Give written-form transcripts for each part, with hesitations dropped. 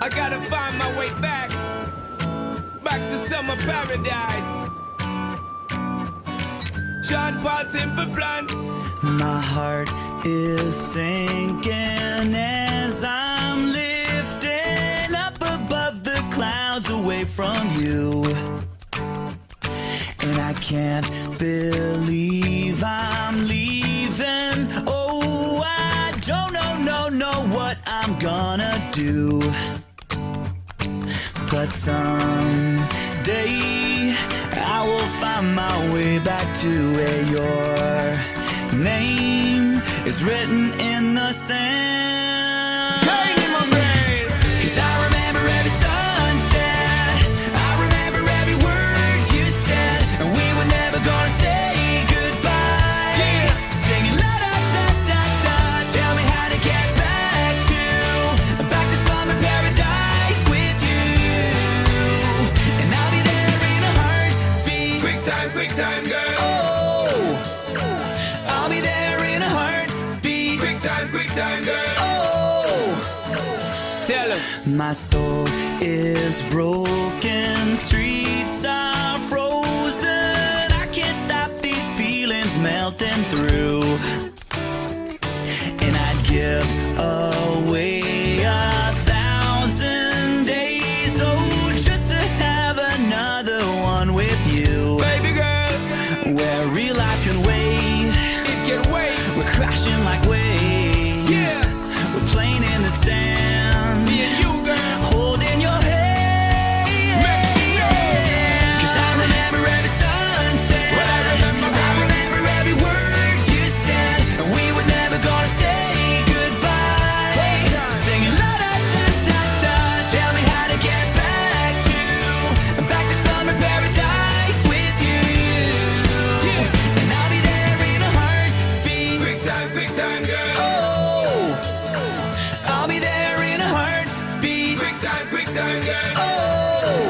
I gotta find my way back to summer paradise. Sean Paul, Simple Plan. My heart is sinking as I'm lifting up above the clouds away from you. And I can't believe I'm leaving. Oh, I don't know what I'm gonna do. But someday I will find my way back to where your name is written in the sand. Pain in my brain. 'Cause I remember every sunset, I remember every word you said, and we were never gonna say goodbye. Yeah. Singing la da da da da, tell me how to get back to summer paradise with you. And I'll be there in a heartbeat. Quick time, girl. Oh, I'll be there in a heartbeat. Quick time, girl. Oh, Tell him. my soul is broken, streets are frozen. I can't stop these feelings melting through. And I'd give away 1,000 days, oh, just to have another one with you. Baby girl, Where real life can wait, it can wait. we're crashing like waves. Yeah. We're playing in the sand, Me and you, girl. holding your hand. Mexico. 'Cause I remember every sunset, Well, I remember, I remember every word you said, and we were never gonna say goodbye. Singing la da da da da, tell me how to get back to summer paradise with you. And I'll be there in a heartbeat. Quick time, girl. Oh, I'll be there in a heartbeat. Quick time, girl. Oh,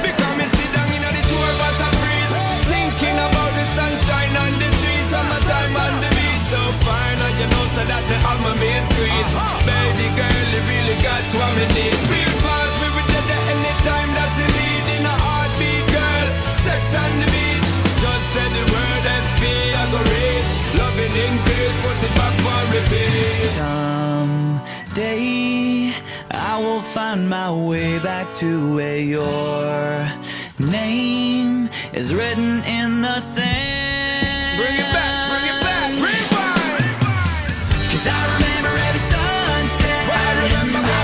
Because me sit down in the tour bus and breeze, thinking about the sunshine on the trees, summertime on the beach. So fine, and you know so that me have my main squeeze. Baby girl, you really got what me need. Real fast, we will get there anytime that you need. In a heartbeat, girl, sex on the beach. Just say the word SP, I go reach. Loving increase, put it back for repeat. someday I will find my way back to where your name is written in the sand. Bring it back, rewind. 'Cause I remember every sunset, I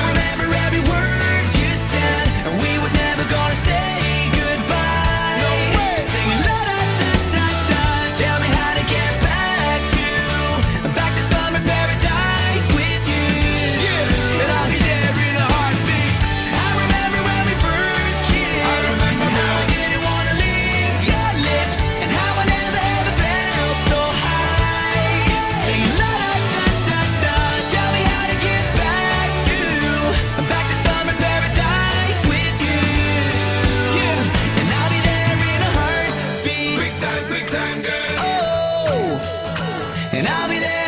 remember every word you said, and we were never gonna say goodbye. No way. Singing la da da da da, tell me how to get back to summer paradise with you. And I'll be there in a heartbeat. I remember when we first kissed, I remember and how how I didn't wanna leave your lips, and how I never ever felt so high. Singing la da da da da, tell me how to get back to summer paradise with you. And I'll be there in a heartbeat. Quick time, girl. Oh, and I'll be there